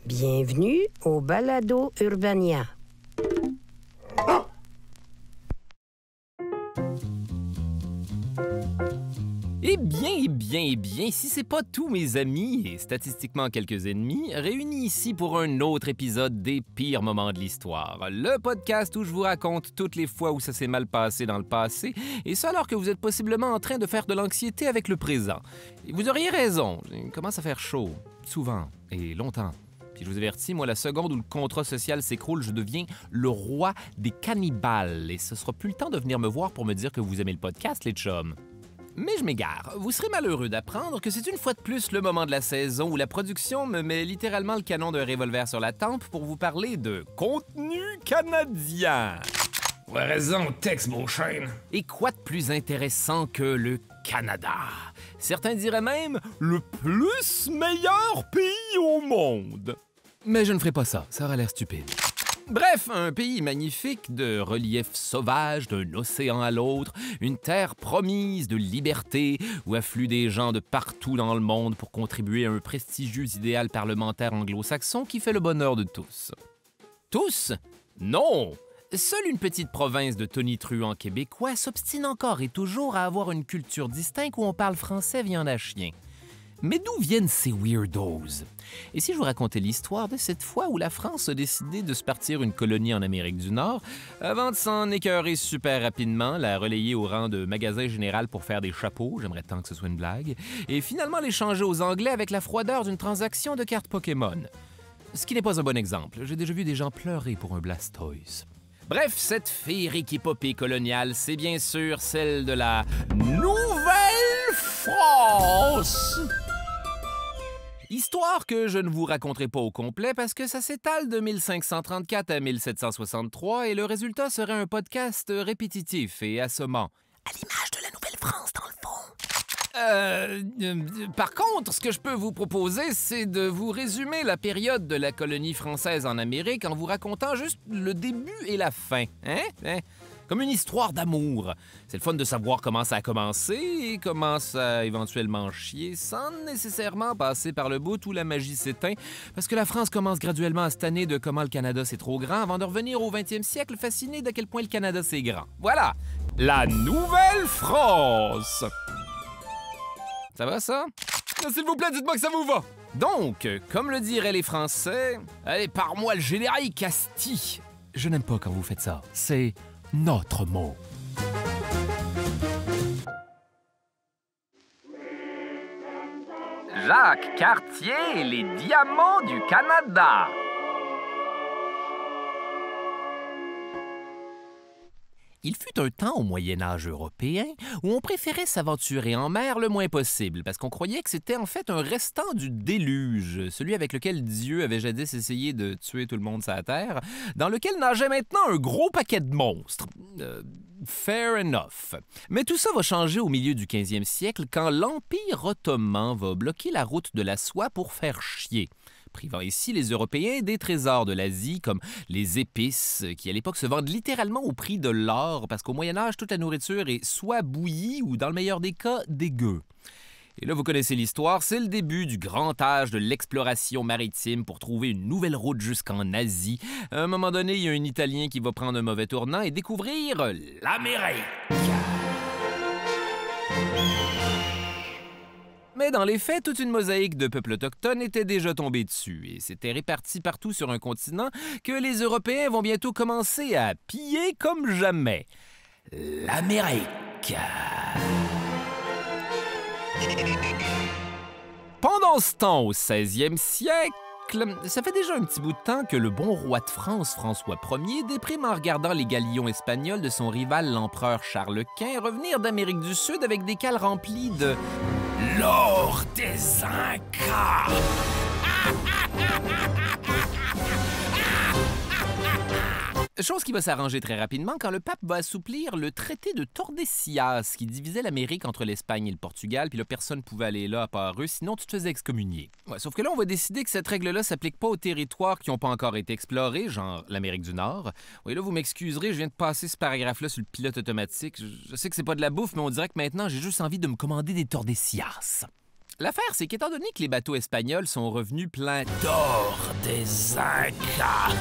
Bienvenue au Balado Urbania. Eh bien, si c'est pas tous mes amis, et statistiquement quelques ennemis, réunis ici pour un autre épisode des pires moments de l'histoire. Le podcast où je vous raconte toutes les fois où ça s'est mal passé dans le passé, et ça alors que vous êtes possiblement en train de faire de l'anxiété avec le présent. Et vous auriez raison, il commence à faire chaud, souvent, et longtemps. Puis je vous avertis, moi, la seconde où le contrat social s'écroule, je deviens le roi des cannibales, et ce sera plus le temps de venir me voir pour me dire que vous aimez le podcast, les chums. Mais je m'égare. Vous serez malheureux d'apprendre que c'est une fois de plus le moment de la saison où la production me met littéralement le canon d'un revolver sur la tempe pour vous parler de contenu canadien. Ouais, raison, texte, mon chêne. Et quoi de plus intéressant que le Canada? Certains diraient même le plus meilleur pays au monde. Mais je ne ferai pas ça, ça aurait l'air stupide. Bref, un pays magnifique de relief sauvage d'un océan à l'autre, une terre promise de liberté où affluent des gens de partout dans le monde pour contribuer à un prestigieux idéal parlementaire anglo-saxon qui fait le bonheur de tous. Tous? Non! Seule une petite province de tonitruants québécois s'obstine encore et toujours à avoir une culture distincte où on parle français viande à chien. Mais d'où viennent ces weirdos? Et si je vous racontais l'histoire de cette fois où la France a décidé de se partir une colonie en Amérique du Nord, avant de s'en écœurer super rapidement, la relayer au rang de magasin général pour faire des chapeaux, j'aimerais tant que ce soit une blague, et finalement l'échanger aux Anglais avec la froideur d'une transaction de cartes Pokémon. Ce qui n'est pas un bon exemple, j'ai déjà vu des gens pleurer pour un Blastoise. Bref, cette féerique épopée coloniale, c'est bien sûr celle de la Nouvelle-France! Histoire que je ne vous raconterai pas au complet parce que ça s'étale de 1534 à 1763 et le résultat serait un podcast répétitif et assommant. À l'image de la Nouvelle-France, dans le fond. Par contre, ce que je peux vous proposer, c'est de vous résumer la période de la colonie française en Amérique en vous racontant juste le début et la fin. Hein? Comme une histoire d'amour. C'est le fun de savoir comment ça a commencé et comment ça a éventuellement chié sans nécessairement passer par le bout où la magie s'éteint parce que la France commence graduellement à se tanner de comment le Canada c'est trop grand avant de revenir au 20e siècle fasciné de quel point le Canada c'est grand. Voilà, la Nouvelle-France! Ça va ça? S'il vous plaît, dites-moi que ça vous va! Donc, comme le diraient les Français, allez, pars-moi le générique, asti! Je n'aime pas quand vous faites ça. C'est notre mot. Jacques Cartier, les diamants du Canada. Il fut un temps au Moyen-Âge européen où on préférait s'aventurer en mer le moins possible parce qu'on croyait que c'était en fait un restant du déluge, celui avec lequel Dieu avait jadis essayé de tuer tout le monde sur la Terre, dans lequel nageait maintenant un gros paquet de monstres. Fair enough. Mais tout ça va changer au milieu du 15e siècle quand l'Empire ottoman va bloquer la route de la soie pour faire chier, privant ici les Européens des trésors de l'Asie, comme les épices, qui à l'époque se vendent littéralement au prix de l'or, parce qu'au Moyen-Âge, toute la nourriture est soit bouillie ou, dans le meilleur des cas, dégueu. Et là, vous connaissez l'histoire, c'est le début du grand âge de l'exploration maritime pour trouver une nouvelle route jusqu'en Asie. À un moment donné, il y a un Italien qui va prendre un mauvais tournant et découvrir l'Amérique. Mais dans les faits, toute une mosaïque de peuples autochtones était déjà tombée dessus et s'était répartie partout sur un continent que les Européens vont bientôt commencer à piller comme jamais. L'Amérique. Pendant ce temps, au 16e siècle, ça fait déjà un petit bout de temps que le bon roi de France, François Ier, déprime en regardant les galions espagnols de son rival, l'empereur Charles Quint, revenir d'Amérique du Sud avec des cales remplies de l'or des Incas. Chose qui va s'arranger très rapidement quand le pape va assouplir le traité de Tordesillas qui divisait l'Amérique entre l'Espagne et le Portugal, puis là, personne ne pouvait aller là à part eux, sinon tu te faisais excommunier. Ouais, sauf que là, on va décider que cette règle-là s'applique pas aux territoires qui n'ont pas encore été explorés, genre l'Amérique du Nord. Oui, là, vous m'excuserez, je viens de passer ce paragraphe-là sur le pilote automatique. Je sais que c'est pas de la bouffe, mais on dirait que maintenant, j'ai juste envie de me commander des Tordesillas. L'affaire, c'est qu'étant donné que les bateaux espagnols sont revenus pleins d'or des Incas...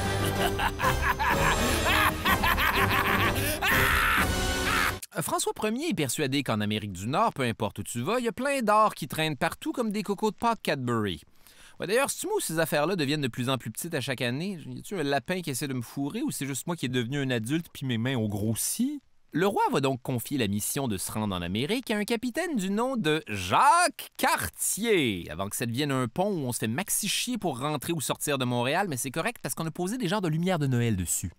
François Ier est persuadé qu'en Amérique du Nord, peu importe où tu vas, il y a plein d'or qui traînent partout comme des cocos de Pâques Cadbury. Ouais, d'ailleurs, c'est-tu moi où ces affaires-là deviennent de plus en plus petites à chaque année? Y a-tu un lapin qui essaie de me fourrer ou c'est juste moi qui est devenu un adulte puis mes mains ont grossi? Le roi va donc confier la mission de se rendre en Amérique à un capitaine du nom de Jacques Cartier, avant que ça devienne un pont où on se fait maxi chier pour rentrer ou sortir de Montréal, mais c'est correct parce qu'on a posé des genres de lumière de Noël dessus.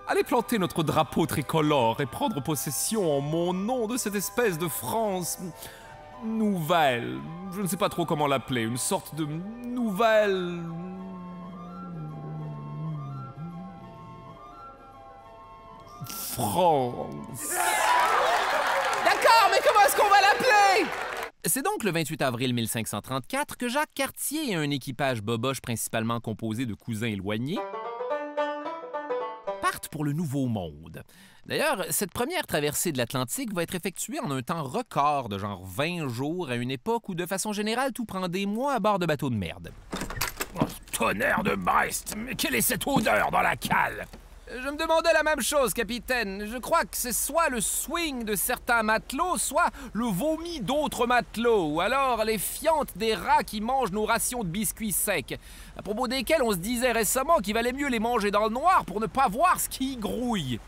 Allez planter notre drapeau tricolore et prendre possession en mon nom de cette espèce de France nouvelle. Je ne sais pas trop comment l'appeler, une sorte de nouvelle... France. D'accord, mais comment est-ce qu'on va l'appeler? C'est donc le 28 avril 1534 que Jacques Cartier et un équipage boboche principalement composé de cousins éloignés partent pour le Nouveau Monde. D'ailleurs, cette première traversée de l'Atlantique va être effectuée en un temps record de genre 20 jours à une époque où, de façon générale, tout prend des mois à bord de bateaux de merde. Oh, tonnerre de Brest! Mais quelle est cette odeur dans la cale? Je me demandais la même chose, capitaine. Je crois que c'est soit le swing de certains matelots, soit le vomi d'autres matelots, ou alors les fientes des rats qui mangent nos rations de biscuits secs, à propos desquels on se disait récemment qu'il valait mieux les manger dans le noir pour ne pas voir ce qui grouille.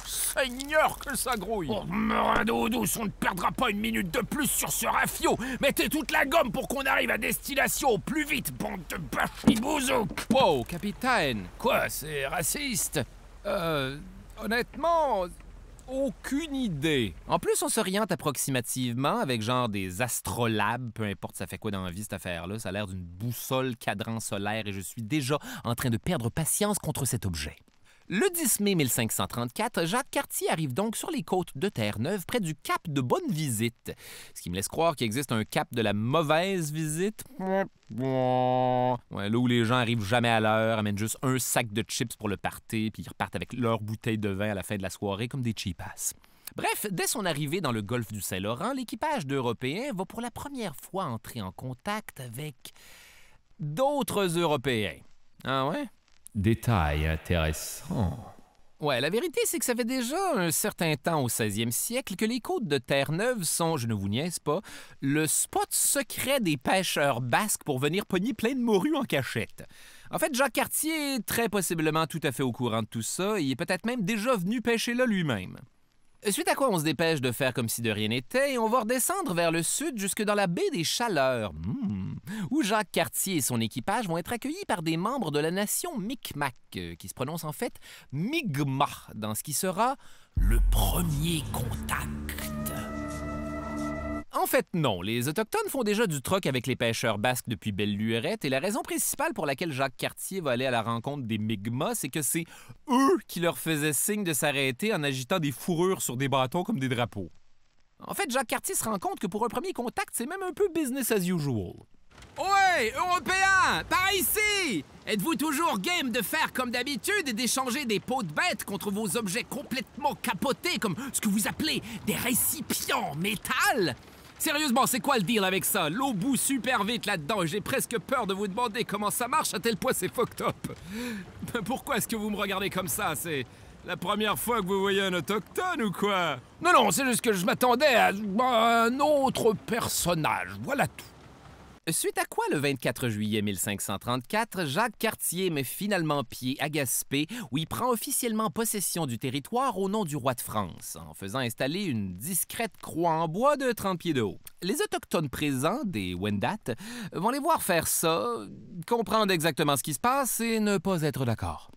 Seigneur, que ça grouille! Oh, meurin d'eau douce, on ne perdra pas une minute de plus sur ce rafio! Mettez toute la gomme pour qu'on arrive à destination au plus vite, bande de bachibouzouk! Wow, capitaine! Quoi, c'est raciste? Honnêtement, aucune idée. En plus, on s'oriente approximativement avec genre des astrolabes, peu importe ça fait quoi dans la vie cette affaire-là. Ça a l'air d'une boussole cadran solaire et je suis déjà en train de perdre patience contre cet objet. Le 10 mai 1534, Jacques Cartier arrive donc sur les côtes de Terre-Neuve, près du cap de Bonne-Visite. Ce qui me laisse croire qu'il existe un cap de la mauvaise visite. Ouais, là où les gens arrivent jamais à l'heure, amènent juste un sac de chips pour le party, puis ils repartent avec leur bouteille de vin à la fin de la soirée comme des cheapas. Bref, dès son arrivée dans le golfe du Saint-Laurent, l'équipage d'Européens va pour la première fois entrer en contact avec d'autres Européens. Ah ouais? Détail intéressant. Ouais, la vérité, c'est que ça fait déjà un certain temps au 16e siècle que les côtes de Terre-Neuve sont, je ne vous niaise pas, le spot secret des pêcheurs basques pour venir pogner plein de morues en cachette. En fait, Jacques Cartier est très possiblement tout à fait au courant de tout ça et il est peut-être même déjà venu pêcher là lui-même. Suite à quoi on se dépêche de faire comme si de rien n'était et on va redescendre vers le sud jusque dans la baie des Chaleurs, où Jacques Cartier et son équipage vont être accueillis par des membres de la nation Micmac, qui se prononce en fait Mi'kmaq, dans ce qui sera le premier contact. En fait, non. Les Autochtones font déjà du troc avec les pêcheurs basques depuis belle lurette et la raison principale pour laquelle Jacques Cartier va aller à la rencontre des Mi'kmaq, c'est que c'est eux qui leur faisaient signe de s'arrêter en agitant des fourrures sur des bâtons comme des drapeaux. En fait, Jacques Cartier se rend compte que pour un premier contact, c'est même un peu business as usual. Ouais, Européens, par ici! Êtes-vous toujours game de faire comme d'habitude et d'échanger des peaux de bêtes contre vos objets complètement capotés comme ce que vous appelez des récipients en métal? Sérieusement, c'est quoi le deal avec ça? L'eau bout super vite là-dedans et j'ai presque peur de vous demander comment ça marche à tel point c'est fucked up. Pourquoi est-ce que vous me regardez comme ça? C'est la première fois que vous voyez un autochtone ou quoi? Non, c'est juste que je m'attendais à un autre personnage, voilà tout. Suite à quoi, le 24 juillet 1534, Jacques Cartier met finalement pied à Gaspé, où il prend officiellement possession du territoire au nom du roi de France, en faisant installer une discrète croix en bois de 30 pieds de haut. Les Autochtones présents, des Wendat, vont les voir faire ça, comprendre exactement ce qui se passe et ne pas être d'accord.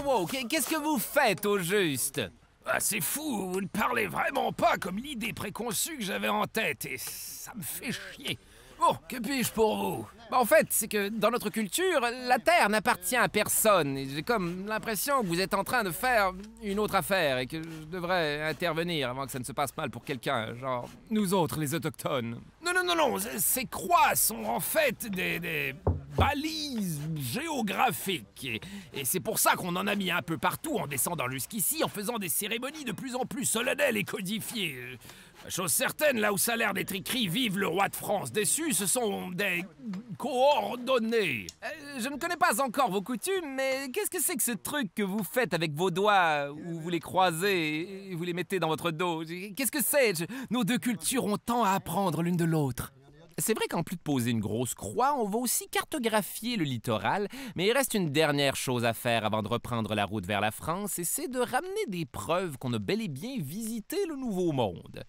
Wow, qu'est-ce que vous faites au juste? Ah, c'est fou, vous ne parlez vraiment pas comme l'idée préconçue que j'avais en tête et ça me fait chier. Bon, que puis-je pour vous? En fait, c'est que dans notre culture, la terre n'appartient à personne. Et j'ai comme l'impression que vous êtes en train de faire une autre affaire et que je devrais intervenir avant que ça ne se passe mal pour quelqu'un, genre nous autres, les Autochtones. Non, ces croix sont en fait des balises géographiques. Et c'est pour ça qu'on en a mis un peu partout en descendant jusqu'ici, en faisant des cérémonies de plus en plus solennelles et codifiées. Chose certaine, là où ça a l'air d'être écrit « Vive le roi de France » dessus, ce sont des coordonnées. Je ne connais pas encore vos coutumes, mais qu'est-ce que c'est que ce truc que vous faites avec vos doigts, où vous les croisez et vous les mettez dans votre dos? Qu'est-ce que c'est? Nos deux cultures ont tant à apprendre l'une de l'autre. C'est vrai qu'en plus de poser une grosse croix, on va aussi cartographier le littoral, mais il reste une dernière chose à faire avant de reprendre la route vers la France, et c'est de ramener des preuves qu'on a bel et bien visité le Nouveau Monde.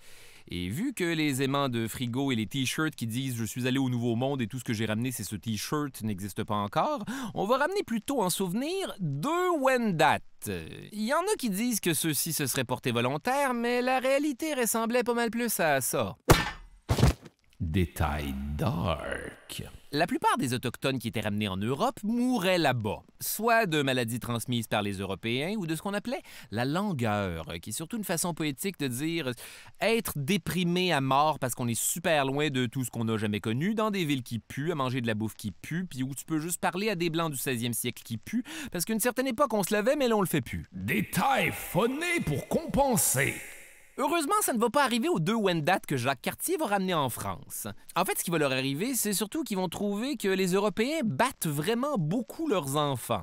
Et vu que les aimants de frigo et les t-shirts qui disent « Je suis allé au Nouveau Monde et tout ce que j'ai ramené, c'est ce t-shirt » n'existent pas encore, on va ramener plutôt en souvenir 2 Wendat. Il y en a qui disent que ceux-ci se seraient portés volontaires, mais la réalité ressemblait pas mal plus à ça. Détail dark. La plupart des Autochtones qui étaient ramenés en Europe mouraient là-bas, soit de maladies transmises par les Européens ou de ce qu'on appelait la langueur, qui est surtout une façon poétique de dire être déprimé à mort parce qu'on est super loin de tout ce qu'on n'a jamais connu, dans des villes qui puent, à manger de la bouffe qui pue, puis où tu peux juste parler à des Blancs du 16e siècle qui puent, parce qu'à une certaine époque, on se lavait, mais là, on le fait plus. Détail phoné pour compenser. Heureusement, ça ne va pas arriver aux 2 Wendat que Jacques Cartier va ramener en France. En fait, ce qui va leur arriver, c'est surtout qu'ils vont trouver que les Européens battent vraiment beaucoup leurs enfants.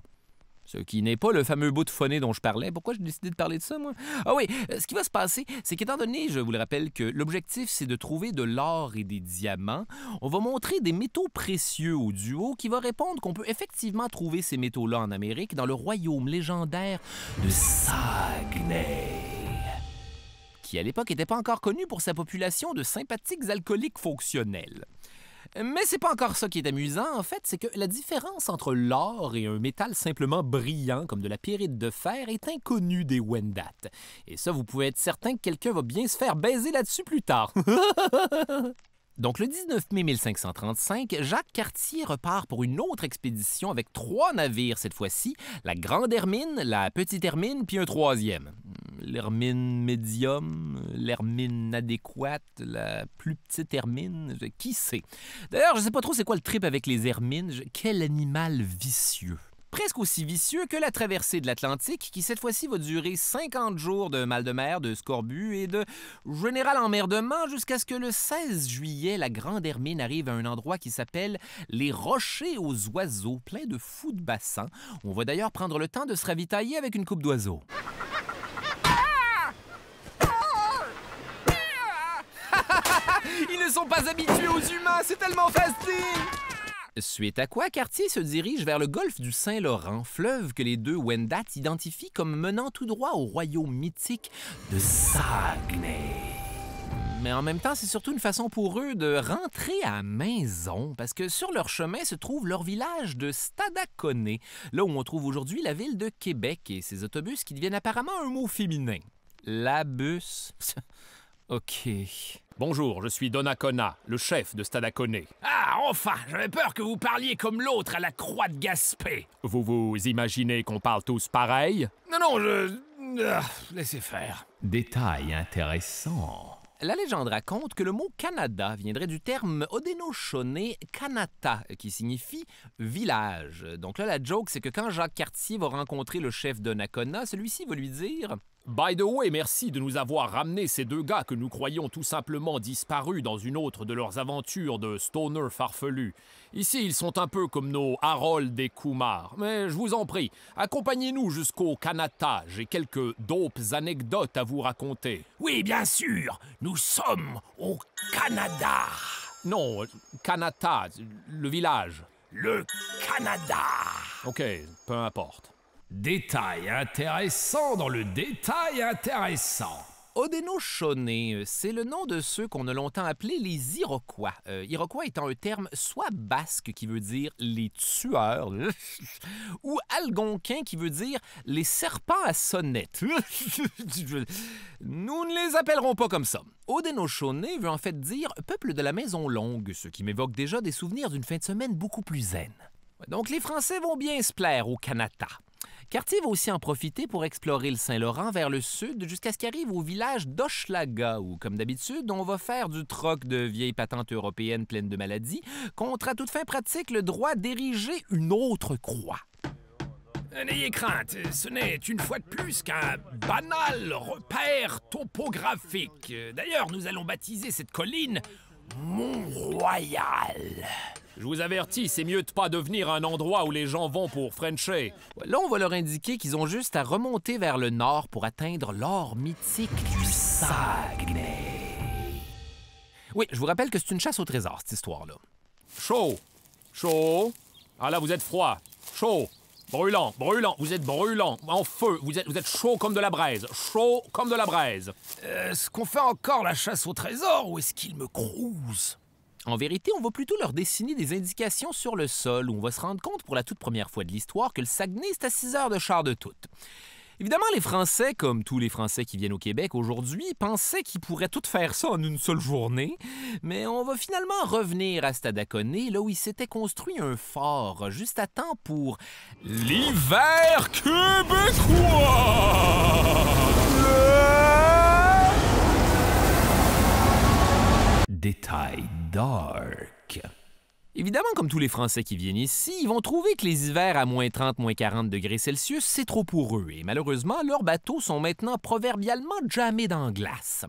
Ce qui n'est pas le fameux bout de phoné dont je parlais. Pourquoi j'ai décidé de parler de ça, moi? Ah oui, ce qui va se passer, c'est qu'étant donné, je vous le rappelle, que l'objectif, c'est de trouver de l'or et des diamants, on va montrer des métaux précieux au duo qui va répondre qu'on peut effectivement trouver ces métaux-là en Amérique dans le royaume légendaire de Saguenay, qui à l'époque n'était pas encore connu pour sa population de sympathiques alcooliques fonctionnels. Mais c'est pas encore ça qui est amusant, en fait, c'est que la différence entre l'or et un métal simplement brillant, comme de la pyrite de fer, est inconnue des Wendat. Et ça, vous pouvez être certain que quelqu'un va bien se faire baiser là-dessus plus tard. Donc, le 19 mai 1535, Jacques Cartier repart pour une autre expédition avec 3 navires cette fois-ci, la Grande Hermine, la Petite Hermine, puis un 3e. L'Hermine médium, l'Hermine adéquate, la plus petite Hermine, qui sait? D'ailleurs, je sais pas trop c'est quoi le trip avec les Hermines, quel animal vicieux. Presque aussi vicieux que la traversée de l'Atlantique, qui cette fois-ci va durer 50 jours de mal de mer, de scorbut et de général emmerdement jusqu'à ce que le 16 juillet, la Grande Hermine arrive à un endroit qui s'appelle les Rochers aux Oiseaux, plein de fous de bassin. On va d'ailleurs prendre le temps de se ravitailler avec une coupe d'oiseaux. Ils ne sont pas habitués aux humains, c'est tellement facile! Suite à quoi, Cartier se dirige vers le golfe du Saint-Laurent, fleuve que les 2 Wendat identifient comme menant tout droit au royaume mythique de Saguenay. Mais en même temps, c'est surtout une façon pour eux de rentrer à la maison, parce que sur leur chemin se trouve leur village de Stadacone, là où on trouve aujourd'hui la ville de Québec et ses autobus qui deviennent apparemment un mot féminin. La bus. OK. Bonjour, je suis Donnacona, le chef de Stadacone. Ah, enfin! J'avais peur que vous parliez comme l'autre à la Croix de Gaspé. Vous vous imaginez qu'on parle tous pareil? Non, laissez faire. Détail intéressant. La légende raconte que le mot Canada viendrait du terme Haudenosaunee Kanata, qui signifie village. Donc là, la joke, c'est que quand Jacques Cartier va rencontrer le chef Donnacona, celui-ci va lui dire « By the way, merci de nous avoir ramené ces 2 gars que nous croyions tout simplement disparus dans une autre de leurs aventures de stoner farfelus. Ici, ils sont un peu comme nos Harold et Kumar. Mais je vous en prie, accompagnez-nous jusqu'au Kanata. J'ai quelques dopes anecdotes à vous raconter. » Oui, bien sûr, nous sommes au Canada. Non, Kanata, le village. Le Canada. OK, peu importe. Détail intéressant dans le détail intéressant. Haudenosaunee, c'est le nom de ceux qu'on a longtemps appelés les Iroquois. Iroquois étant un terme soit basque qui veut dire les tueurs, ou algonquin qui veut dire les serpents à sonnette. Nous ne les appellerons pas comme ça. Haudenosaunee veut en fait dire peuple de la maison longue, ce qui m'évoque déjà des souvenirs d'une fin de semaine beaucoup plus zen. Donc les Français vont bien se plaire au Canada. Cartier va aussi en profiter pour explorer le Saint-Laurent vers le sud jusqu'à ce qu'il arrive au village d'Hochelaga où, comme d'habitude, on va faire du troc de vieilles patentes européennes pleines de maladies contre, à toute fin pratique, le droit d'ériger une autre croix. N'ayez crainte, ce n'est une fois de plus qu'un banal repère topographique. D'ailleurs, nous allons baptiser cette colline Mont-Royal. Je vous avertis, c'est mieux de pas devenir un endroit où les gens vont pour Frencher. Là, on va leur indiquer qu'ils ont juste à remonter vers le nord pour atteindre l'or mythique du Saguenay. Oui, je vous rappelle que c'est une chasse au trésor, cette histoire-là. Chaud. Chaud. Ah là, vous êtes froid. Chaud. Brûlant, brûlant, vous êtes brûlant, en feu, vous êtes chaud comme de la braise, chaud comme de la braise. Est-ce qu'on fait encore la chasse au trésor ou est-ce qu'ils me crousent? En vérité, on va plutôt leur dessiner des indications sur le sol où on va se rendre compte pour la toute première fois de l'histoire que le Saguenay, c'est à 6 heures de char de toute. Évidemment, les Français, comme tous les Français qui viennent au Québec aujourd'hui, pensaient qu'ils pourraient tout faire ça en une seule journée, mais on va finalement revenir à Stadacone, là où il s'était construit un fort, juste à temps pour l'hiver québécois! Détail dark. Évidemment, comme tous les Français qui viennent ici, ils vont trouver que les hivers à moins 30, moins 40 degrés Celsius, c'est trop pour eux. Et malheureusement, leurs bateaux sont maintenant proverbialement jammés dans la glace.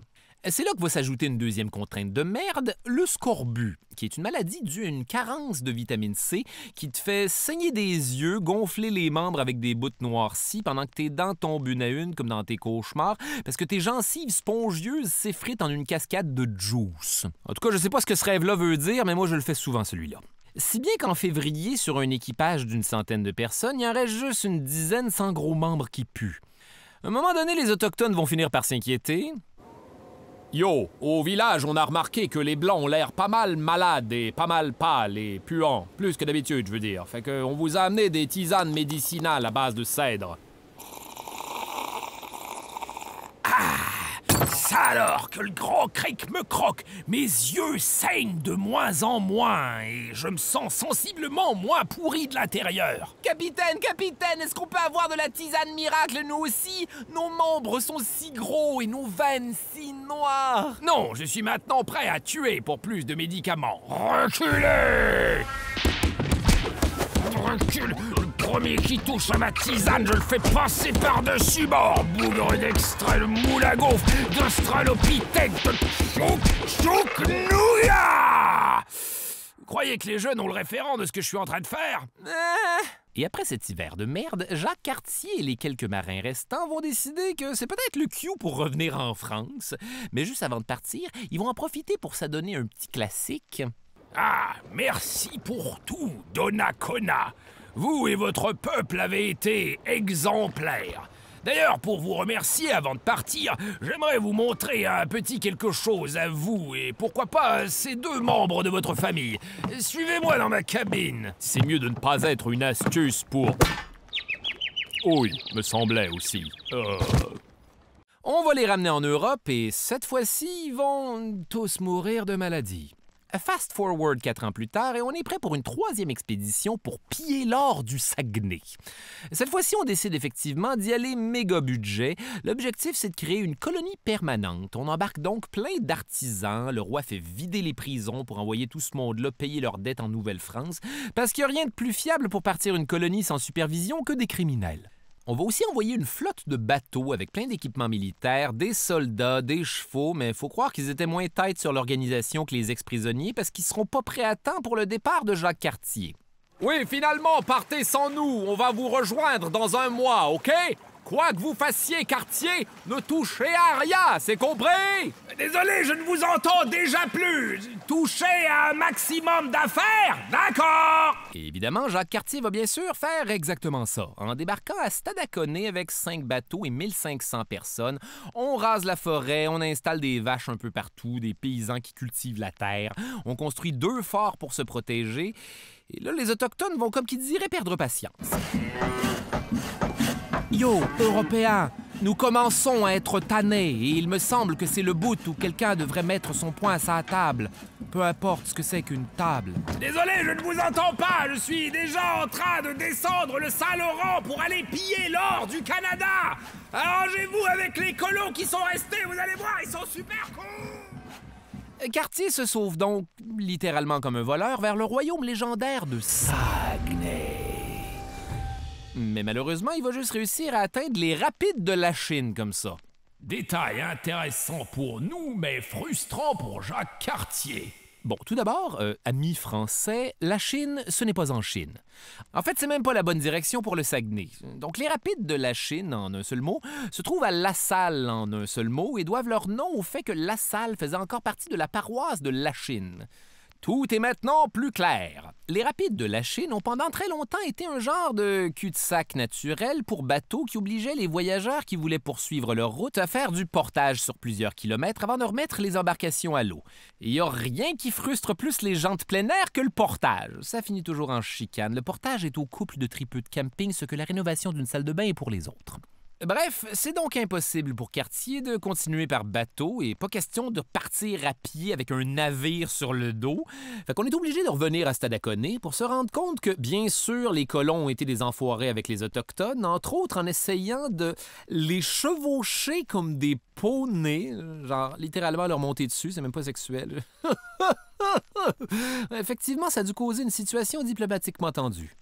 C'est là que va s'ajouter une deuxième contrainte de merde, le scorbut, qui est une maladie due à une carence de vitamine C qui te fait saigner des yeux, gonfler les membres avec des bouts noircis pendant que tes dents tombent une à une comme dans tes cauchemars, parce que tes gencives spongieuses s'effritent en une cascade de juice. En tout cas, je sais pas ce que ce rêve-là veut dire, mais moi je le fais souvent celui-là. Si bien qu'en février, sur un équipage d'une centaine de personnes, il en reste juste une dizaine sans gros membres qui puent. À un moment donné, les Autochtones vont finir par s'inquiéter. Yo, au village, on a remarqué que les Blancs ont l'air pas mal malades et pas mal pâles et puants. Plus que d'habitude, je veux dire. Fait qu'on vous a amené des tisanes médicinales à base de cèdre. Ça alors que le Grand Creek me croque, mes yeux saignent de moins en moins et je me sens sensiblement moins pourri de l'intérieur. Capitaine, capitaine, est-ce qu'on peut avoir de la tisane miracle, nous aussi? Nos membres sont si gros et nos veines si noires. Non, je suis maintenant prêt à tuer pour plus de médicaments. Reculez! Recule! Le premier qui touche à ma tisane, je le fais passer par-dessus bord. Bougre d'extrait, le moule à gaufre, d'Australopithèque, de chouk-nouya! Vous croyez que les jeunes ont le référent de ce que je suis en train de faire? Et après cet hiver de merde, Jacques Cartier et les quelques marins restants vont décider que c'est peut-être le cue pour revenir en France. Mais juste avant de partir, ils vont en profiter pour s'adonner un petit classique. Ah, merci pour tout, Donnacona. Vous et votre peuple avez été exemplaires. D'ailleurs, pour vous remercier avant de partir, j'aimerais vous montrer un petit quelque chose à vous et pourquoi pas ces deux membres de votre famille. Suivez-moi dans ma cabine. C'est mieux de ne pas être une astuce pour... Oui, me semblait aussi. On va les ramener en Europe et cette fois-ci, ils vont tous mourir de maladie. Fast forward 4 ans plus tard et on est prêt pour une 3e expédition pour piller l'or du Saguenay. Cette fois-ci, on décide effectivement d'y aller méga budget. L'objectif, c'est de créer une colonie permanente. On embarque donc plein d'artisans. Le roi fait vider les prisons pour envoyer tout ce monde-là payer leurs dettes en Nouvelle-France parce qu'il n'y a rien de plus fiable pour partir une colonie sans supervision que des criminels. On va aussi envoyer une flotte de bateaux avec plein d'équipements militaires, des soldats, des chevaux, mais il faut croire qu'ils étaient moins têtes sur l'organisation que les ex-prisonniers parce qu'ils seront pas prêts à temps pour le départ de Jacques Cartier. Oui, finalement, partez sans nous. On va vous rejoindre dans 1 mois, OK? Quoi que vous fassiez, Cartier, ne touchez à rien, c'est compris? Désolé, je ne vous entends déjà plus. Touchez à un maximum d'affaires, d'accord? Et évidemment, Jacques Cartier va bien sûr faire exactement ça. En débarquant à Stadacone avec 5 bateaux et 1500 personnes, on rase la forêt, on installe des vaches un peu partout, des paysans qui cultivent la terre, on construit 2 forts pour se protéger, et là, les Autochtones vont, comme qui dirait, perdre patience. Yo, Européens, Nous commençons à être tannés et il me semble que c'est le bout où quelqu'un devrait mettre son poing à sa table. Peu importe ce que c'est qu'une table. Désolé, je ne vous entends pas. Je suis déjà en train de descendre le Saint-Laurent pour aller piller l'or du Canada. Arrangez-vous avec les colons qui sont restés, vous allez voir, ils sont super cons. Cartier se sauve donc, littéralement comme un voleur, vers le royaume légendaire de Saguenay. Mais malheureusement, il va juste réussir à atteindre les rapides de la Chine comme ça. Détail intéressant pour nous, mais frustrant pour Jacques Cartier. Bon, tout d'abord, amis français, la Chine, ce n'est pas en Chine. En fait, c'est même pas la bonne direction pour le Saguenay. Donc, les rapides de la Chine, en un seul mot, se trouvent à La Salle, en un seul mot, et doivent leur nom au fait que La Salle faisait encore partie de la paroisse de La Chine. Tout est maintenant plus clair. Les rapides de la Chine ont pendant très longtemps été un genre de cul-de-sac naturel pour bateaux qui obligeait les voyageurs qui voulaient poursuivre leur route à faire du portage sur plusieurs kilomètres avant de remettre les embarcations à l'eau. Il n'y a rien qui frustre plus les gens de plein air que le portage. Ça finit toujours en chicane. Le portage est au couple de tripeux de camping ce que la rénovation d'une salle de bain est pour les autres. Bref, c'est donc impossible pour Cartier de continuer par bateau et pas question de partir à pied avec un navire sur le dos. Fait qu'on est obligé de revenir à Stadacone pour se rendre compte que, bien sûr, les colons ont été des enfoirés avec les Autochtones, entre autres en essayant de les chevaucher comme des poneys, genre littéralement leur monter dessus, c'est même pas sexuel. Effectivement, ça a dû causer une situation diplomatiquement tendue.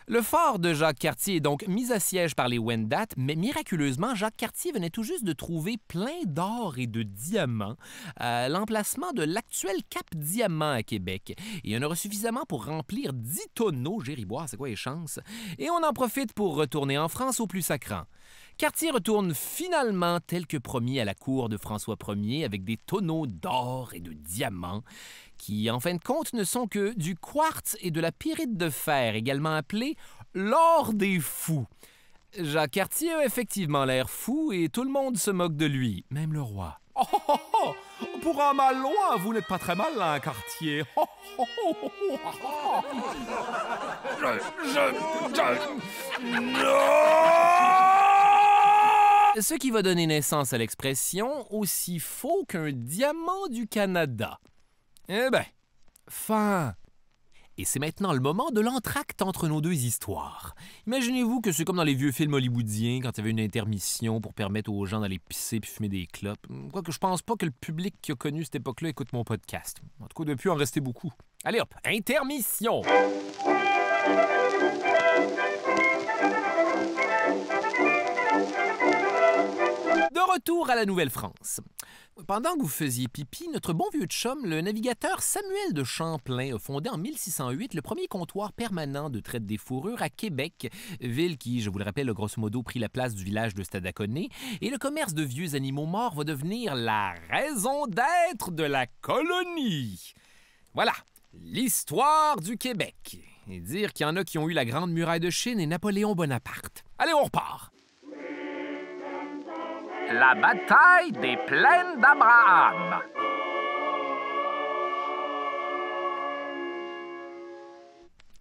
Le fort de Jacques Cartier est donc mis à siège par les Wendat, mais miraculeusement, Jacques Cartier venait tout juste de trouver plein d'or et de diamants à l'emplacement de l'actuel Cap Diamant à Québec. Et il y en aura suffisamment pour remplir 10 tonneaux, Gériboire, c'est quoi les chances? Et on en profite pour retourner en France au plus sacrant. Cartier retourne finalement, tel que promis, à la cour de François Ier avec des tonneaux d'or et de diamants qui, en fin de compte, ne sont que du quartz et de la pyrite de fer, également appelé l'or des fous. Jacques Cartier a effectivement l'air fou et tout le monde se moque de lui, même le roi. Oh, oh, oh, oh. Pour un mal loin, vous n'êtes pas très mal, hein, Cartier. Oh, oh, oh, oh, oh. Non! Ce qui va donner naissance à l'expression « aussi faux qu'un diamant du Canada ». Eh ben, fin! Et c'est maintenant le moment de l'entracte entre nos deux histoires. Imaginez-vous que c'est comme dans les vieux films hollywoodiens quand il y avait une intermission pour permettre aux gens d'aller pisser puis fumer des clopes. Quoique je pense pas que le public qui a connu cette époque-là écoute mon podcast. En tout cas, depuis, en restait beaucoup. Allez hop, intermission! De retour à la Nouvelle-France. Pendant que vous faisiez pipi, notre bon vieux chum, le navigateur Samuel de Champlain, a fondé en 1608 le premier comptoir permanent de traite des fourrures à Québec, ville qui, je vous le rappelle, a grosso modo pris la place du village de Stadacone, et le commerce de vieux animaux morts va devenir la raison d'être de la colonie. Voilà, l'histoire du Québec. Et dire qu'il y en a qui ont eu la Grande Muraille de Chine et Napoléon Bonaparte. Allez, on repart! La bataille des plaines d'Abraham.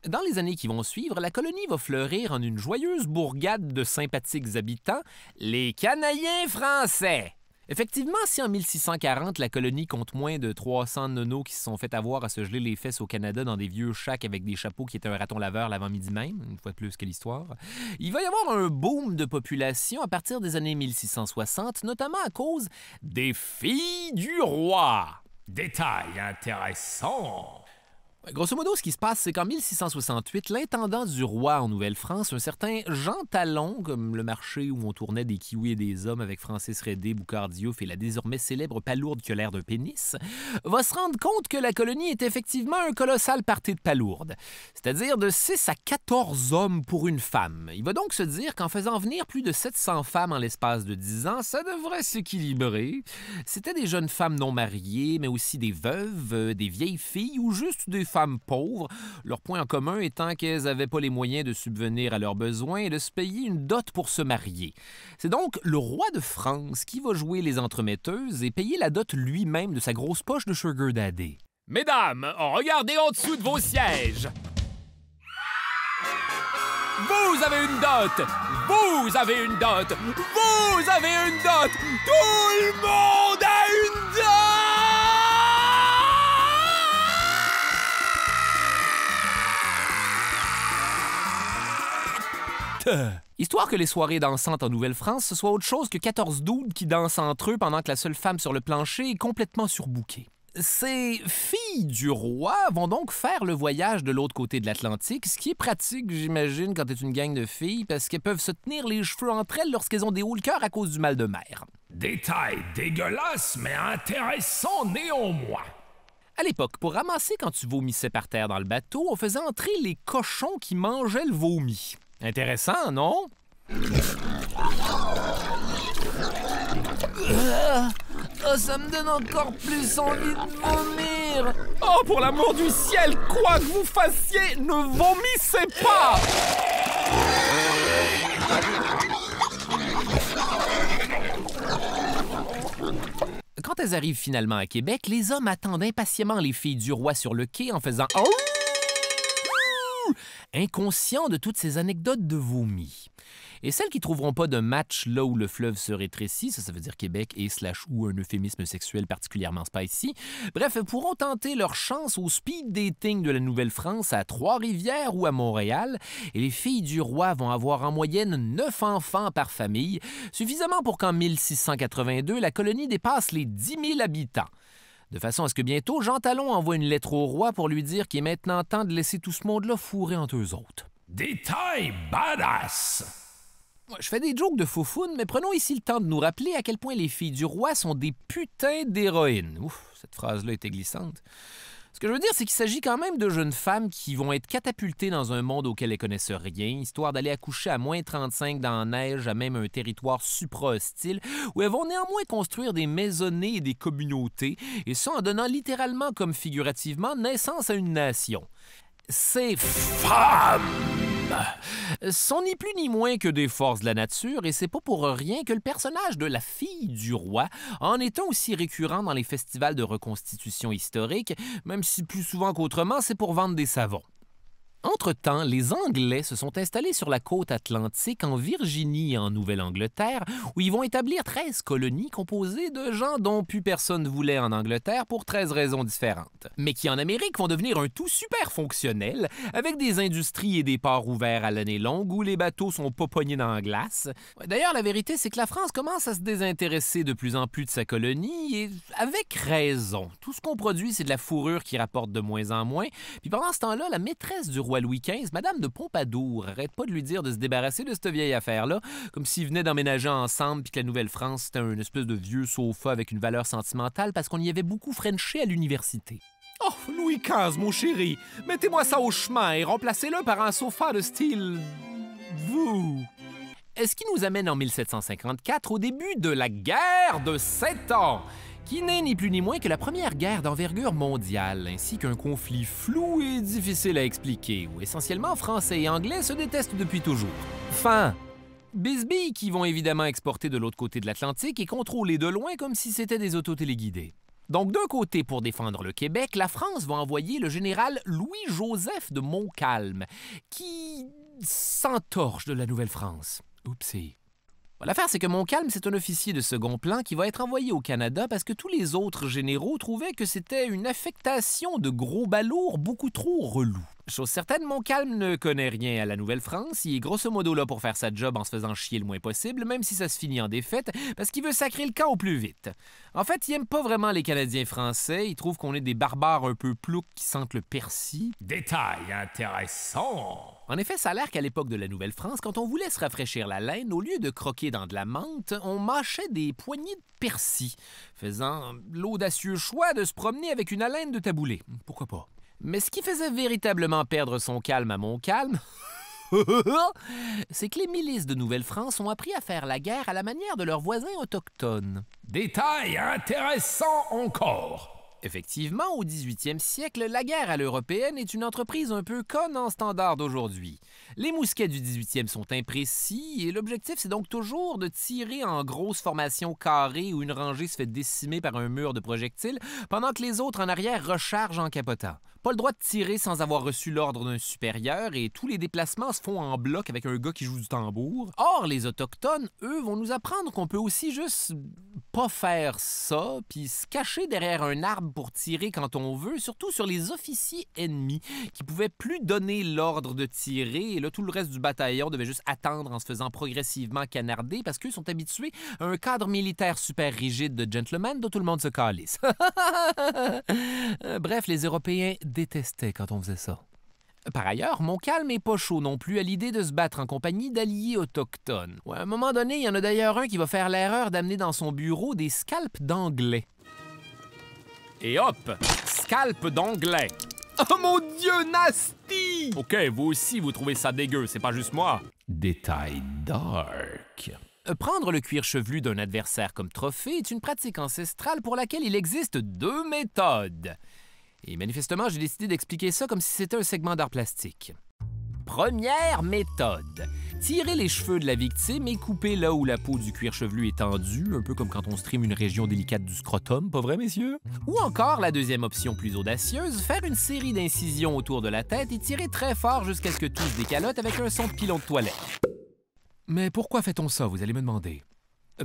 Dans les années qui vont suivre, la colonie va fleurir en une joyeuse bourgade de sympathiques habitants, les Canadiens français. Effectivement, si en 1640, la colonie compte moins de 300 nonos qui se sont fait avoir à se geler les fesses au Canada dans des vieux shacks avec des chapeaux qui étaient un raton laveur l'avant-midi même, une fois de plus que l'histoire, il va y avoir un boom de population à partir des années 1660, notamment à cause des filles du roi. Détail intéressant. Grosso modo, ce qui se passe, c'est qu'en 1668, l'intendant du roi en Nouvelle-France, un certain Jean Talon, comme le marché où on tournait des kiwis et des hommes avec Francis Redé, Boucard Diouf et la désormais célèbre palourde qui a l'air d'un pénis, va se rendre compte que la colonie est effectivement un colossal party de palourdes, c'est-à-dire de 6 à 14 hommes pour une femme. Il va donc se dire qu'en faisant venir plus de 700 femmes en l'espace de 10 ans, ça devrait s'équilibrer. C'était des jeunes femmes non mariées, mais aussi des veuves, des vieilles filles ou juste des femmes pauvres, leur point en commun étant qu'elles n'avaient pas les moyens de subvenir à leurs besoins et de se payer une dot pour se marier. C'est donc le roi de France qui va jouer les entremetteuses et payer la dot lui-même de sa grosse poche de sugar daddy. Mesdames, regardez en dessous de vos sièges. Vous avez une dot! Vous avez une dot! Vous avez une dot! Tout le monde a une dot! Histoire que les soirées dansantes en Nouvelle-France, ce soit autre chose que 14 dudes qui dansent entre eux pendant que la seule femme sur le plancher est complètement surbookée. Ces filles du roi vont donc faire le voyage de l'autre côté de l'Atlantique, ce qui est pratique, j'imagine, quand t'es une gang de filles, parce qu'elles peuvent se tenir les cheveux entre elles lorsqu'elles ont des hauts le cœur à cause du mal de mer. Détail dégueulasse, mais intéressant néanmoins. À l'époque, pour ramasser quand tu vomissais par terre dans le bateau, on faisait entrer les cochons qui mangeaient le vomi. Intéressant, non? Ça me donne encore plus envie de vomir. Oh, pour l'amour du ciel, quoi que vous fassiez, ne vomissez pas! Quand elles arrivent finalement à Québec, les hommes attendent impatiemment les filles du roi sur le quai en faisant « Oh! » inconscients de toutes ces anecdotes de vomi. Et celles qui trouveront pas de match là où le fleuve se rétrécit, ça veut dire Québec et / ou un euphémisme sexuel particulièrement spicy, bref, pourront tenter leur chance au speed dating de la Nouvelle-France à Trois-Rivières ou à Montréal, et les filles du roi vont avoir en moyenne 9 enfants par famille, suffisamment pour qu'en 1682, la colonie dépasse les 10 000 habitants. De façon à ce que bientôt, Jean Talon envoie une lettre au roi pour lui dire qu'il est maintenant temps de laisser tout ce monde-là fourrer entre eux autres. Détail badass! Je fais des jokes de foufoune, mais prenons ici le temps de nous rappeler à quel point les filles du roi sont des putains d'héroïnes. Ouf, cette phrase-là était glissante. Ce que je veux dire, c'est qu'il s'agit quand même de jeunes femmes qui vont être catapultées dans un monde auquel elles connaissent rien, histoire d'aller accoucher à moins 35 dans la neige, à même un territoire supra-hostile, où elles vont néanmoins construire des maisonnées et des communautés, et ça en donnant littéralement comme figurativement naissance à une nation. Ces femmes sont ni plus ni moins que des forces de la nature, et c'est pas pour rien que le personnage de la fille du roi en est un aussi récurrent dans les festivals de reconstitution historique, même si plus souvent qu'autrement, c'est pour vendre des savons. Entre-temps, les Anglais se sont installés sur la côte atlantique en Virginie et en Nouvelle-Angleterre, où ils vont établir 13 colonies composées de gens dont plus personne voulait en Angleterre pour 13 raisons différentes, mais qui en Amérique vont devenir un tout super fonctionnel, avec des industries et des ports ouverts à l'année longue où les bateaux sont pas pognés dans la glace. D'ailleurs, la vérité, c'est que la France commence à se désintéresser de plus en plus de sa colonie, et avec raison. Tout ce qu'on produit, c'est de la fourrure qui rapporte de moins en moins, puis pendant ce temps-là, la maîtresse du roi Louis XV, Madame de Pompadour, arrête pas de lui dire de se débarrasser de cette vieille affaire-là, comme s'ils venaient d'emménager ensemble puis que la Nouvelle-France, c'était un espèce de vieux sofa avec une valeur sentimentale parce qu'on y avait beaucoup frenché à l'université. Oh, Louis XV, mon chéri, mettez-moi ça au chemin et remplacez-le par un sofa de style... vous... Ce qui nous amène en 1754, au début de la guerre de 7 ans, qui n'est ni plus ni moins que la première guerre d'envergure mondiale, ainsi qu'un conflit flou et difficile à expliquer, où essentiellement Français et Anglais se détestent depuis toujours. Fin. Bisbilles qui vont évidemment exporter de l'autre côté de l'Atlantique et contrôler de loin comme si c'était des autos téléguidés. Donc d'un côté, pour défendre le Québec, la France va envoyer le général Louis-Joseph de Montcalm, qui s'entorche de la Nouvelle-France. Oupsie. L'affaire, c'est que Montcalm, c'est un officier de second plan qui va être envoyé au Canada parce que tous les autres généraux trouvaient que c'était une affectation de gros balourds beaucoup trop relou. Chose certaine, Montcalm ne connaît rien à la Nouvelle-France. Il est grosso modo là pour faire sa job en se faisant chier le moins possible, même si ça se finit en défaite, parce qu'il veut sacrer le camp au plus vite. En fait, il aime pas vraiment les Canadiens français. Il trouve qu'on est des barbares un peu ploucs qui sentent le persil. Détail intéressant! En effet, ça a l'air qu'à l'époque de la Nouvelle-France, quand on voulait se rafraîchir la laine, au lieu de croquer dans de la menthe, on mâchait des poignées de persil, faisant l'audacieux choix de se promener avec une haleine de taboulé. Pourquoi pas? Mais ce qui faisait véritablement perdre son calme à Montcalm, c'est que les milices de Nouvelle-France ont appris à faire la guerre à la manière de leurs voisins autochtones. Détail intéressant encore! Effectivement, au 18e siècle, la guerre à l'européenne est une entreprise un peu conne en standard d'aujourd'hui. Les mousquets du 18e sont imprécis et l'objectif, c'est donc toujours de tirer en grosses formations carrées où une rangée se fait décimer par un mur de projectiles pendant que les autres en arrière rechargent en capotant. Pas le droit de tirer sans avoir reçu l'ordre d'un supérieur et tous les déplacements se font en bloc avec un gars qui joue du tambour. Or, les Autochtones, eux, vont nous apprendre qu'on peut aussi juste pas faire ça puis se cacher derrière un arbre pour tirer quand on veut, surtout sur les officiers ennemis qui pouvaient plus donner l'ordre de tirer et là, tout le reste du bataillon devait juste attendre en se faisant progressivement canarder parce qu'eux sont habitués à un cadre militaire super rigide de gentleman dont tout le monde se calisse. Bref, les Européens détestaient quand on faisait ça. Par ailleurs, Montcalm est pas chaud non plus à l'idée de se battre en compagnie d'alliés autochtones. Ouais, à un moment donné, il y en a d'ailleurs un qui va faire l'erreur d'amener dans son bureau des scalps d'anglais. Et hop, scalp d'anglais. Oh mon Dieu, nasty! OK, vous aussi, vous trouvez ça dégueu, c'est pas juste moi. Détail dark. Prendre le cuir chevelu d'un adversaire comme trophée est une pratique ancestrale pour laquelle il existe 2 méthodes. Et manifestement, j'ai décidé d'expliquer ça comme si c'était un segment d'art plastique. Première méthode. Tirer les cheveux de la victime et couper là où la peau du cuir chevelu est tendue, un peu comme quand on strime une région délicate du scrotum, pas vrai, messieurs? Ou encore, la deuxième option plus audacieuse, faire une série d'incisions autour de la tête et tirer très fort jusqu'à ce que tout se décalote avec un son de pilon de toilette. Mais pourquoi fait-on ça, vous allez me demander?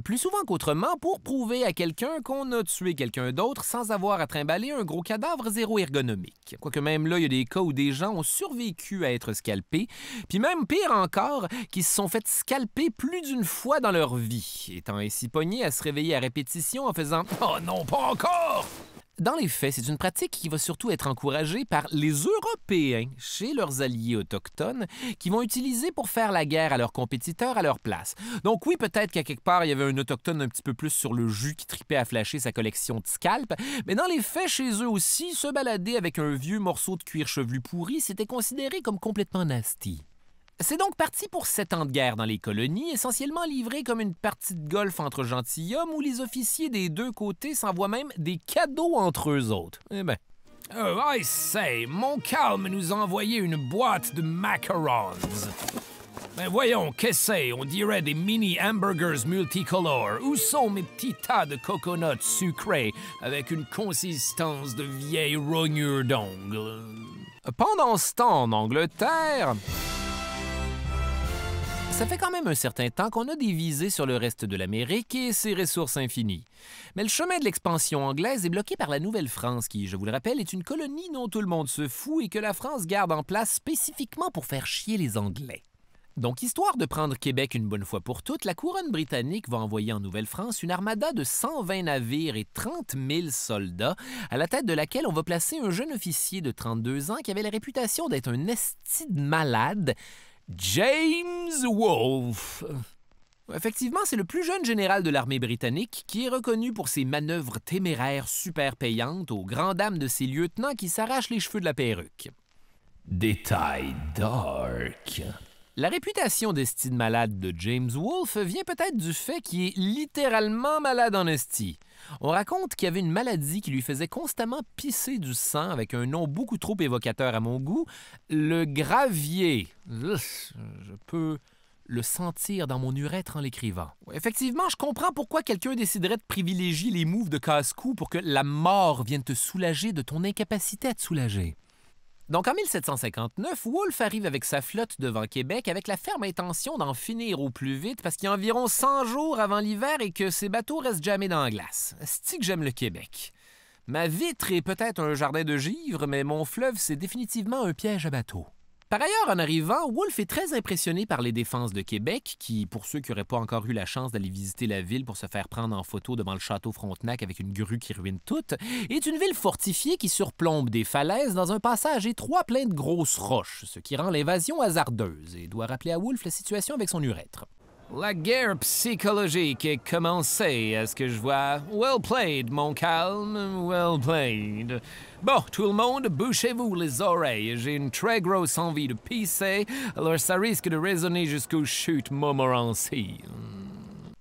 Plus souvent qu'autrement, pour prouver à quelqu'un qu'on a tué quelqu'un d'autre sans avoir à trimballer un gros cadavre zéro ergonomique. Quoique même là, il y a des cas où des gens ont survécu à être scalpés, puis même pire encore, qui se sont fait scalper plus d'une fois dans leur vie, étant ainsi pognés à se réveiller à répétition en faisant « Oh non, pas encore! » Dans les faits, c'est une pratique qui va surtout être encouragée par les Européens chez leurs alliés autochtones qui vont utiliser pour faire la guerre à leurs compétiteurs à leur place. Donc oui, peut-être qu'à quelque part, il y avait un autochtone un petit peu plus sur le jus qui tripait à flasher sa collection de scalps, mais dans les faits, chez eux aussi, se balader avec un vieux morceau de cuir chevelu pourri, c'était considéré comme complètement nasty. C'est donc parti pour 7 ans de guerre dans les colonies, essentiellement livré comme une partie de golf entre gentilshommes où les officiers des 2 côtés s'envoient même des cadeaux entre eux autres. Eh ben. Oh, I say, Montcalm nous a envoyé une boîte de macarons. Mais voyons, qu'est-ce que c'est? On dirait des mini hamburgers multicolores. Où sont mes petits tas de coconuts sucrés avec une consistance de vieille rognure d'ongles? Pendant ce temps, en Angleterre... Ça fait quand même un certain temps qu'on a des visées sur le reste de l'Amérique et ses ressources infinies. Mais le chemin de l'expansion anglaise est bloqué par la Nouvelle-France qui, je vous le rappelle, est une colonie dont tout le monde se fout et que la France garde en place spécifiquement pour faire chier les Anglais. Donc, histoire de prendre Québec une bonne fois pour toutes, la couronne britannique va envoyer en Nouvelle-France une armada de 120 navires et 30 000 soldats, à la tête de laquelle on va placer un jeune officier de 32 ans qui avait la réputation d'être un esti de malade, James Wolfe. Effectivement, c'est le plus jeune général de l'armée britannique qui est reconnu pour ses manœuvres téméraires super payantes aux grandes dames de ses lieutenants qui s'arrachent les cheveux de la perruque. Détail dark. La réputation d'esti de malade de James Wolfe vient peut-être du fait qu'il est littéralement malade en esti. On raconte qu'il y avait une maladie qui lui faisait constamment pisser du sang avec un nom beaucoup trop évocateur à mon goût, le gravier. Je peux le sentir dans mon urètre en l'écrivant. Effectivement, je comprends pourquoi quelqu'un déciderait de privilégier les moves de casse-cou pour que la mort vienne te soulager de ton incapacité à te soulager. Donc, en 1759, Wolfe arrive avec sa flotte devant Québec avec la ferme intention d'en finir au plus vite parce qu'il y a environ 100 jours avant l'hiver et que ses bateaux restent jamais dans la glace. C'est-tu que j'aime le Québec? Ma vitre est peut-être un jardin de givre, mais mon fleuve, c'est définitivement un piège à bateau. Par ailleurs, en arrivant, Wolfe est très impressionné par les défenses de Québec, qui, pour ceux qui n'auraient pas encore eu la chance d'aller visiter la ville pour se faire prendre en photo devant le château Frontenac avec une grue qui ruine toute, est une ville fortifiée qui surplombe des falaises dans un passage étroit plein de grosses roches, ce qui rend l'invasion hasardeuse et doit rappeler à Wolfe la situation avec son urètre. La guerre psychologique est commencée, à ce que je vois. Well played, Montcalm, well played. Bon, tout le monde, bouchez-vous les oreilles. J'ai une très grosse envie de pisser, alors ça risque de résonner jusqu'aux chutes Montmorency.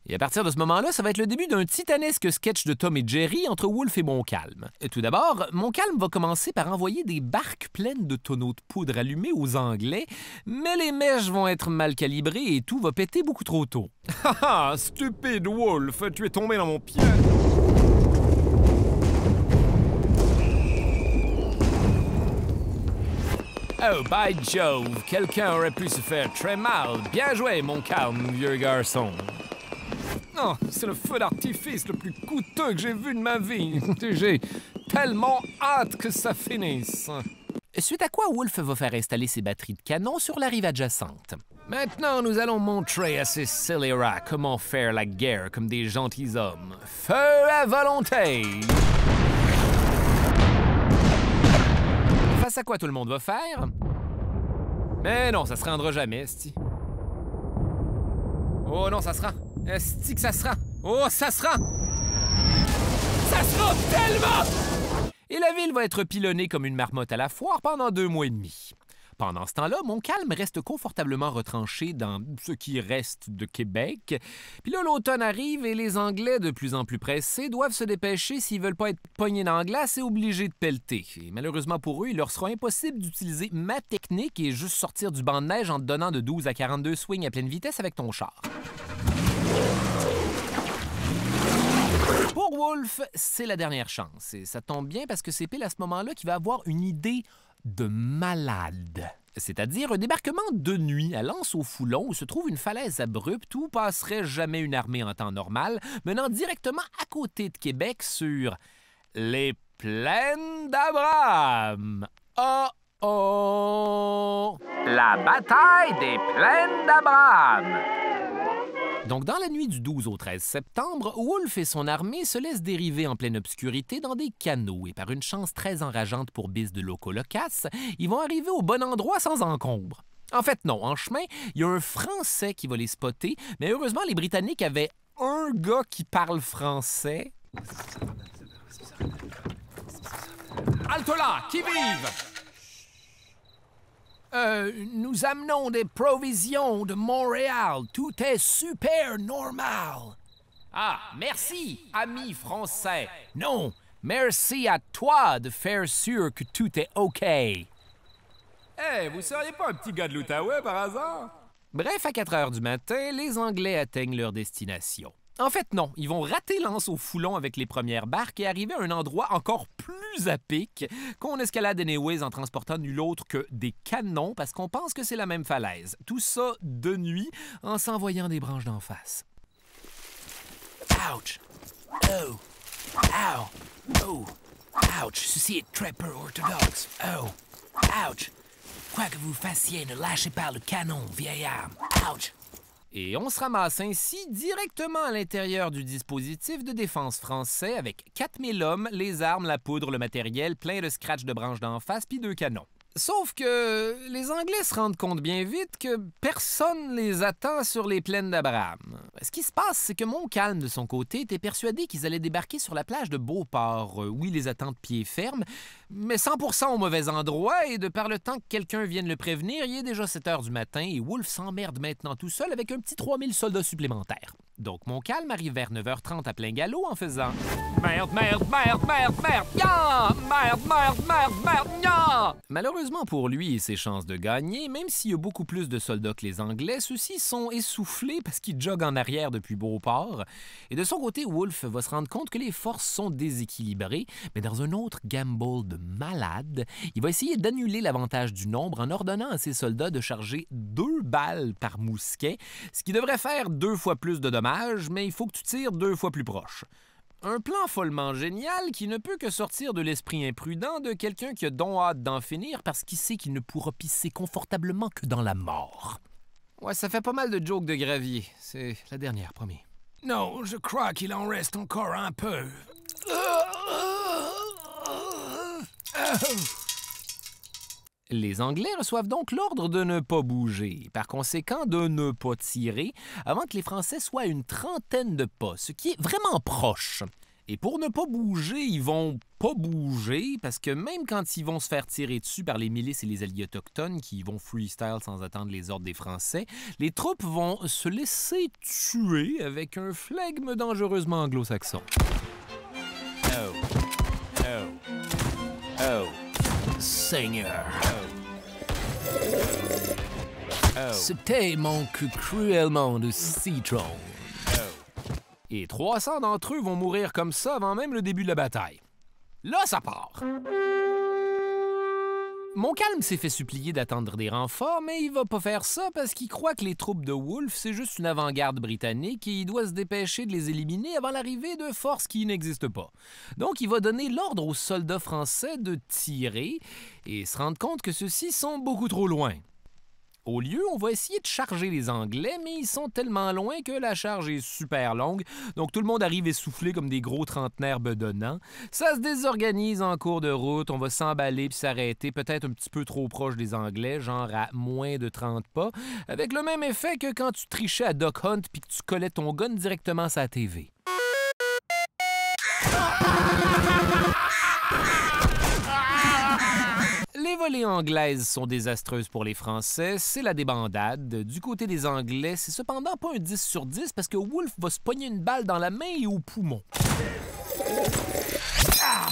Et à partir de ce moment-là, ça va être le début d'un titanesque sketch de Tom et Jerry entre Wolfe et Montcalm. Tout d'abord, Montcalm va commencer par envoyer des barques pleines de tonneaux de poudre allumés aux Anglais, mais les mèches vont être mal calibrées et tout va péter beaucoup trop tôt. Haha, stupide Wolfe, tu es tombé dans mon piège. Oh, by Jove, quelqu'un aurait pu se faire très mal. Bien joué, mon calme, vieux garçon. Oh, c'est le feu d'artifice le plus coûteux que j'ai vu de ma vie. J'ai tellement hâte que ça finisse. Suite à quoi Wolf va faire installer ses batteries de canon sur la rive adjacente. Maintenant, nous allons montrer à ces scélérats comment faire la guerre comme des gentilshommes. Feu à volonté! Face à quoi tout le monde va faire? Mais non, ça se rendra jamais, esti. Oh non, ça se rend. Esti que ça se rend. Oh, ça se rend! Ça se rend tellement! Et la ville va être pilonnée comme une marmotte à la foire pendant 2 mois et demi. Pendant ce temps-là, Montcalm reste confortablement retranché dans ce qui reste de Québec. Puis là, l'automne arrive et les Anglais, de plus en plus pressés, doivent se dépêcher s'ils veulent pas être pognés dans la glace et obligés de pelleter. Et malheureusement pour eux, il leur sera impossible d'utiliser ma technique et juste sortir du banc de neige en te donnant de 12 à 42 swings à pleine vitesse avec ton char. Pour Wolf, c'est la dernière chance. Et ça tombe bien parce que c'est pile à ce moment-là qu'il va avoir une idée de malade. C'est-à-dire un débarquement de nuit à L'Anse-au-Foulon où se trouve une falaise abrupte où passerait jamais une armée en temps normal, menant directement à côté de Québec sur les plaines d'Abraham. Oh oh! La bataille des plaines d'Abraham. Donc, dans la nuit du 12 au 13 septembre, Wolfe et son armée se laissent dériver en pleine obscurité dans des canots et par une chance très enrageante pour Bis de Loco-Locasse, ils vont arriver au bon endroit sans encombre. En fait, non. En chemin, il y a un Français qui va les spotter, mais heureusement, les Britanniques avaient un gars qui parle français. Halte là! Qui vive? Nous amenons des provisions de Montréal. Tout est super normal. Ah, merci, ami français. Non, merci à toi de faire sûr que tout est OK. Hey, vous seriez pas un petit gars de l'Outaouais par hasard? Bref, à 4 heures du matin, les Anglais atteignent leur destination. En fait, non. Ils vont rater l'Anse-au-Foulon avec les premières barques et arriver à un endroit encore plus à pic qu'on escalade anyways en transportant nul autre que des canons parce qu'on pense que c'est la même falaise. Tout ça de nuit en s'envoyant des branches d'en face. Ouch! Oh! Ow! Oh! Ouch! Ceci est très peu orthodoxe. Oh! Ouch! Quoi que vous fassiez, ne lâchez pas le canon, vieille arme. Ouch! Et on se ramasse ainsi directement à l'intérieur du dispositif de défense français avec 4000 hommes, les armes, la poudre, le matériel, plein de scratch de branches d'en face puis 2 canons. Sauf que les Anglais se rendent compte bien vite que personne les attend sur les plaines d'Abraham. Ce qui se passe, c'est que Montcalm, de son côté, était persuadé qu'ils allaient débarquer sur la plage de Beauport, où il les attend de pied ferme, mais 100% au mauvais endroit, et de par le temps que quelqu'un vienne le prévenir, il est déjà 7 heures du matin, et Wolfe s'emmerde maintenant tout seul avec un petit 3000 soldats supplémentaires. Donc Montcalm arrive vers 9h30 à plein galop en faisant « Merde, merde, merde, merde, merde, ya! Merde, merde, merde, merde, ya! » Malheureusement pour lui et ses chances de gagner, même s'il y a beaucoup plus de soldats que les Anglais, ceux-ci sont essoufflés parce qu'ils joguent en arrière depuis Beauport. Et de son côté, Wolfe va se rendre compte que les forces sont déséquilibrées, mais dans un autre gamble de malade, il va essayer d'annuler l'avantage du nombre en ordonnant à ses soldats de charger 2 balles par mousquet, ce qui devrait faire 2 fois plus de dommages, mais il faut que tu tires 2 fois plus proche. Un plan follement génial qui ne peut que sortir de l'esprit imprudent de quelqu'un qui a donc hâte d'en finir parce qu'il sait qu'il ne pourra pisser confortablement que dans la mort. Ouais, ça fait pas mal de jokes de gravier. C'est la dernière, promis. Non, je crois qu'il en reste encore un peu. Les Anglais reçoivent donc l'ordre de ne pas bouger, par conséquent de ne pas tirer, avant que les Français soient à une trentaine de pas, ce qui est vraiment proche. Et pour ne pas bouger, ils vont pas bouger, parce que même quand ils vont se faire tirer dessus par les milices et les alliés autochtones qui vont freestyle sans attendre les ordres des Français, les troupes vont se laisser tuer avec un flegme dangereusement anglo-saxon. Oh. Oh. Oh. Seigneur. Oh. C'était manque cruellement de citron. Oh. Et 300 d'entre eux vont mourir comme ça avant même le début de la bataille. Là, ça part. Montcalm s'est fait supplier d'attendre des renforts, mais il va pas faire ça parce qu'il croit que les troupes de Wolfe, c'est juste une avant-garde britannique et il doit se dépêcher de les éliminer avant l'arrivée de forces qui n'existent pas. Donc, il va donner l'ordre aux soldats français de tirer et se rendre compte que ceux-ci sont beaucoup trop loin. Au lieu, on va essayer de charger les Anglais, mais ils sont tellement loin que la charge est super longue, donc tout le monde arrive essoufflé comme des gros trentenaires bedonnants. Ça se désorganise en cours de route, on va s'emballer puis s'arrêter, peut-être un petit peu trop proche des Anglais, genre à moins de 30 pas, avec le même effet que quand tu trichais à Duck Hunt puis que tu collais ton gun directement sur la TV. Les volées anglaises sont désastreuses pour les Français, c'est la débandade. Du côté des Anglais, c'est cependant pas un 10 sur 10 parce que Wolfe va se pogner une balle dans la main et au poumon. Ah!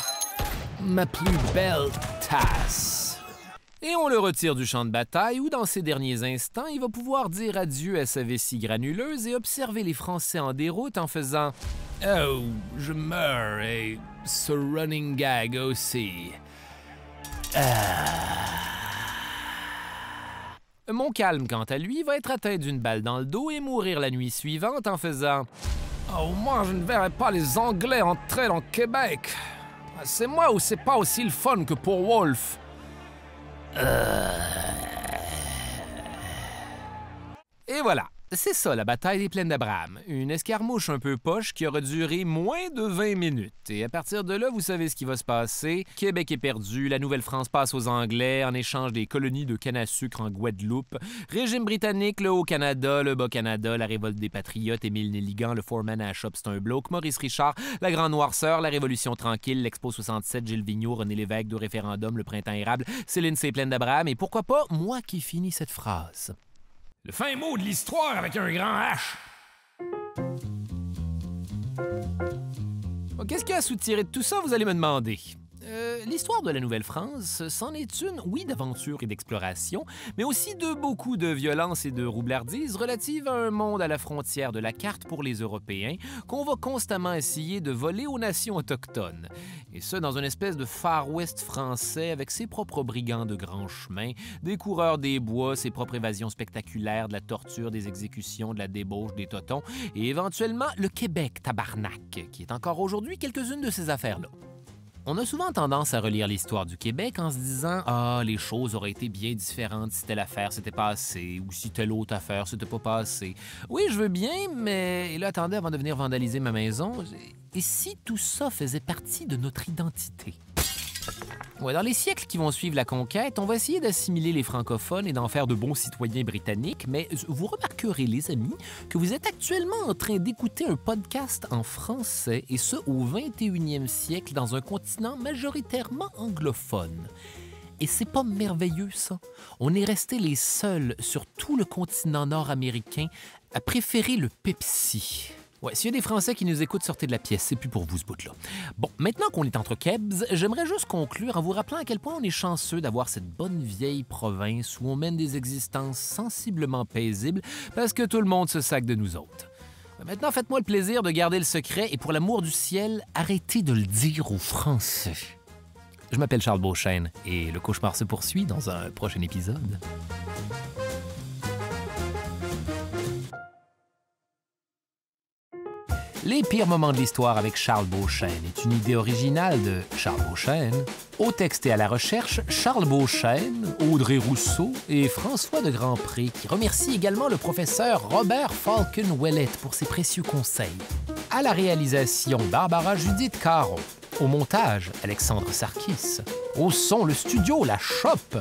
Ma plus belle tasse. Et on le retire du champ de bataille où, dans ces derniers instants, il va pouvoir dire adieu à sa vessie granuleuse et observer les Français en déroute en faisant « Oh, je meurs et ce running gag aussi. » Montcalm, quant à lui, va être atteint d'une balle dans le dos et mourir la nuit suivante en faisant « Oh, moi, je ne verrai pas les Anglais entrer dans Québec. C'est moi ou c'est pas aussi le fun que pour Wolfe. » Et voilà. C'est ça, la bataille des Plaines d'Abraham. Une escarmouche un peu poche qui aura duré moins de 20 minutes. Et à partir de là, vous savez ce qui va se passer. Québec est perdu, la Nouvelle-France passe aux Anglais en échange des colonies de canne à sucre en Guadeloupe. Régime britannique, le Haut-Canada, le Bas-Canada, la révolte des Patriotes, Émile Nelligan, le foreman à Shop, c'est un bloke, Maurice Richard, la Grande Noirceur, la Révolution tranquille, l'Expo 67, Gilles Vigneault, René Lévesque, deux référendums, le Printemps érable, Céline c'est Plaines d'Abraham, et pourquoi pas moi qui finis cette phrase. Le fin mot de l'histoire avec un grand H. Bon, qu'est-ce qu'il y a à soutirer de tout ça, vous allez me demander? L'histoire de la Nouvelle-France, c'en est une, oui, d'aventure et d'exploration, mais aussi de beaucoup de violence et de roublardise relative à un monde à la frontière de la carte pour les Européens qu'on va constamment essayer de voler aux nations autochtones. Et ça dans une espèce de Far West français avec ses propres brigands de grands chemins, des coureurs des bois, ses propres évasions spectaculaires, de la torture, des exécutions, de la débauche, des totons, et éventuellement le Québec tabarnak, qui est encore aujourd'hui quelques-unes de ces affaires-là. On a souvent tendance à relire l'histoire du Québec en se disant « Ah, les choses auraient été bien différentes si telle affaire s'était passée ou si telle autre affaire s'était pas passée. » Oui, je veux bien, mais... Et là, attendez, avant de venir vandaliser ma maison, et si tout ça faisait partie de notre identité? Ouais, dans les siècles qui vont suivre la conquête, on va essayer d'assimiler les francophones et d'en faire de bons citoyens britanniques, mais vous remarquerez, les amis, que vous êtes actuellement en train d'écouter un podcast en français, et ce, au 21e siècle, dans un continent majoritairement anglophone. Et c'est pas merveilleux, ça? On est restés les seuls sur tout le continent nord-américain à préférer le Pepsi. Ouais, s'il y a des Français qui nous écoutent, sortez de la pièce, c'est plus pour vous ce bout-là. Bon, maintenant qu'on est entre kebs, j'aimerais juste conclure en vous rappelant à quel point on est chanceux d'avoir cette bonne vieille province où on mène des existences sensiblement paisibles parce que tout le monde se sac de nous autres. Maintenant, faites-moi le plaisir de garder le secret et pour l'amour du ciel, arrêtez de le dire aux Français. Je m'appelle Charles Beauchesne et le cauchemar se poursuit dans un prochain épisode. Les pires moments de l'histoire avec Charles Beauchesne est une idée originale de Charles Beauchesne. Au texte et à la recherche, Charles Beauchesne, Audrey Rousseau et François de Grandpré, qui remercie également le professeur Robert Falcon-Ouellet pour ses précieux conseils. À la réalisation, Barbara Judith Caron. Au montage, Alexandre Sarkis. Au son, le studio La Chope.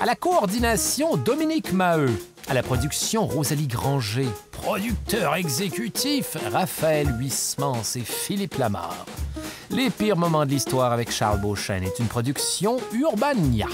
À la coordination, Dominique Maheu. À la production, Rosalie Granger. Producteur exécutif, Raphaël Huysmans et Philippe Lamarre. Les pires moments de l'histoire avec Charles Beauchesne est une production Urbania.